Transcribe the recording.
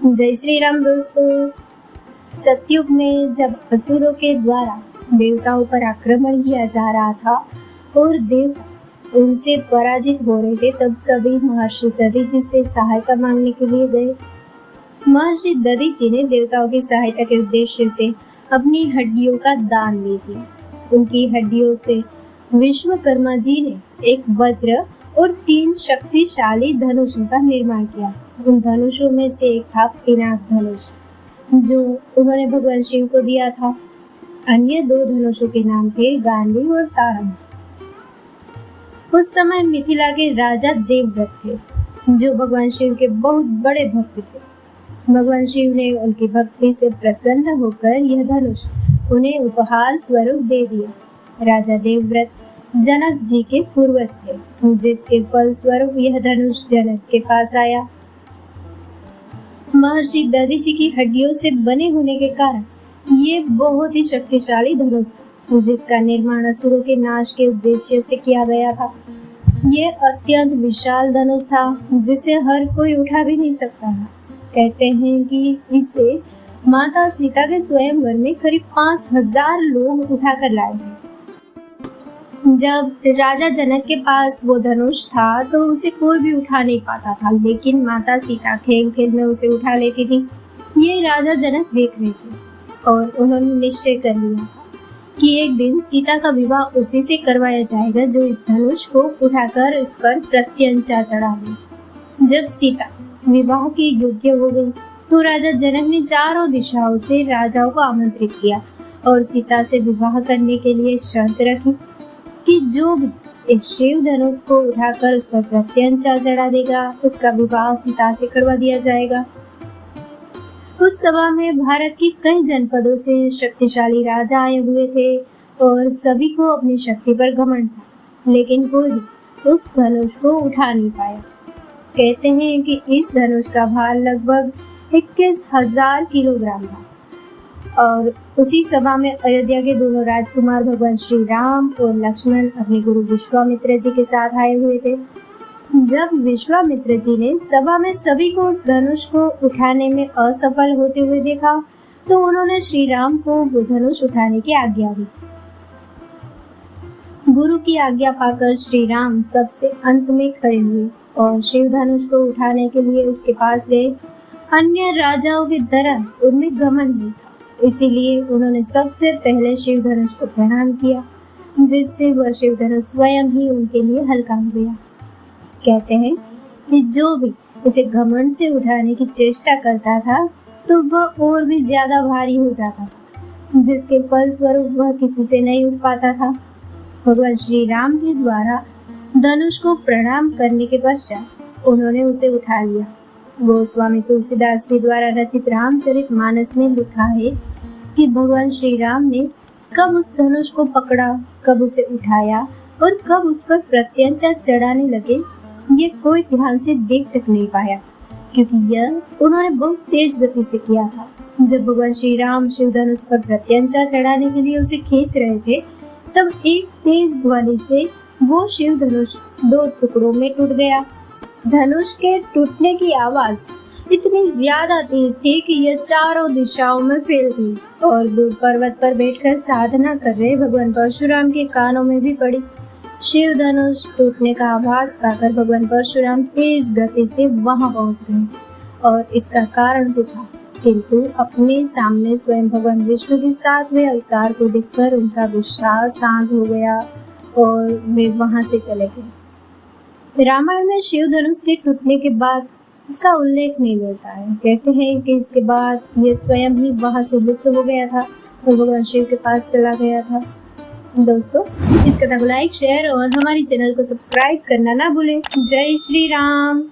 जय श्री राम दोस्तों। सतयुग में जब असुरों के द्वारा देवताओं पर आक्रमण किया जा रहा था और देवता उनसे पराजित हो रहे थे, तब सभी महर्षि दधीचि से सहायता मांगने के लिए गए। महर्षि दधीचि ने देवताओं की सहायता के उद्देश्य से अपनी हड्डियों का दान ले दिया। उनकी हड्डियों से विश्वकर्मा जी ने एक वज्र और 3 शक्तिशाली धनुषों का निर्माण किया। उन धनुषों में से एक था पिनाक धनुष, जो उन्होंने भगवान शिव को दिया था। अन्य 2 धनुषों के नाम थे गांडी और सारंग। उस समय मिथिला के राजा देवव्रत थे, जो भगवान शिव के बहुत बड़े भक्त थे। भगवान शिव ने उनकी भक्ति से प्रसन्न होकर यह धनुष उन्हें उपहार स्वरूप दे दिया। राजा देवव्रत जनक जी के पूर्वज थे, जिसके फलस्वरूप यह धनुष जनक के पास आया। महर्षि दधीचि की हड्डियों से बने होने के कारण ये बहुत ही शक्तिशाली धनुष था, जिसका निर्माण असुरों के नाश के उद्देश्य से किया गया था। ये अत्यंत विशाल धनुष था, जिसे हर कोई उठा भी नहीं सकता था। कहते हैं कि इसे माता सीता के स्वयंवर में करीब 5000 लोग उठाकर लाए थे। जब राजा जनक के पास वो धनुष था तो उसे कोई भी उठा नहीं पाता था, लेकिन माता सीता खेल खेल में उसे उठा लेती थी। ये राजा जनक देख रहे थे और उन्होंने निश्चय कर लिया था कि एक दिन सीता का विवाह उसी से करवाया जाएगा, जो इस धनुष को उठाकर इस पर प्रत्यंचा चढ़ा दे। जब सीता विवाह के योग्य हो गई तो राजा जनक ने चारों दिशाओं से राजाओं को आमंत्रित किया और सीता से विवाह करने के लिए शर्त रखी कि जो भी इस शिव धनुष को उठाकर उस पर प्रत्यंचा चढ़ा देगा, उसका विवाह सीता से करवा दिया जाएगा। उस सभा में भारत की कई जनपदों से शक्तिशाली राजा आए हुए थे और सभी को अपनी शक्ति पर घमंड था, लेकिन कोई भी उस धनुष को उठा नहीं पाया। कहते हैं कि इस धनुष का भार लगभग 21,000 किलोग्राम था। और उसी सभा में अयोध्या के दोनों राजकुमार भगवान श्री राम और लक्ष्मण अपने गुरु विश्वामित्र जी के साथ आए हुए थे। जब विश्वामित्र जी ने सभा में सभी को उस धनुष को उठाने में असफल होते हुए देखा, तो उन्होंने श्री राम को वो धनुष उठाने की आज्ञा दी। गुरु की आज्ञा पाकर श्री राम सबसे अंत में खड़े हुए और शिव धनुष को उठाने के लिए उसके पास गए। अन्य राजाओं की तरह उनमें घमंड नहीं था, इसीलिए उन्होंने सबसे पहले शिव धनुष को प्रणाम किया, जिससे वह शिव धनुष स्वयं ही उनके लिए हल्का हो गया। कहते हैं कि जो भी इसे घमंड से उठाने की चेष्टा करता था, तो वह और भी ज्यादा भारी हो जाता था, जिसके फलस्वरूप वह किसी से नहीं उठ पाता था। भगवान श्री राम के द्वारा धनुष को प्रणाम करने के पश्चात उन्होंने उसे उठा लिया। वो स्वामी तुलसीदास जी द्वारा रचित रामचरितमानस में लिखा है कि भगवान श्री राम ने कब उस धनुष को पकड़ा, कब उसे उठाया और कब उस पर प्रत्यंचा चढ़ाने लगे, ये कोई ध्यान से देख तक नहीं पाया, क्योंकि यह उन्होंने बहुत तेज गति से किया था। जब भगवान श्री राम शिव धनुष पर प्रत्यंचा चढ़ाने के लिए उसे खींच रहे थे, तब एक तेज ध्वनि से वो शिव धनुष 2 टुकड़ों में टूट गया। धनुष के टूटने की आवाज इतनी ज्यादा तेज थी कि यह चारों दिशाओं में फैल गई और दूर पर्वत पर बैठकर साधना कर रहे भगवान परशुराम के कानों में भी पड़ी। शिव धनुष टूटने का आवाज पाकर भगवान परशुराम तेज गति से वहां पहुंच गए और इसका कारण पूछा, किंतु अपने सामने स्वयं भगवान विष्णु के 7वें अवतार को देखकर उनका गुस्सा शांत हो गया और वे वहां से चले गए। रामायण में शिव धनुष के टूटने के बाद इसका उल्लेख नहीं मिलता है। कहते हैं कि इसके बाद ये स्वयं ही वहां से लुप्त हो गया था और भगवान शिव के पास चला गया था। दोस्तों, इस कथा को लाइक, शेयर और हमारी चैनल को सब्सक्राइब करना ना भूलें। जय श्री राम।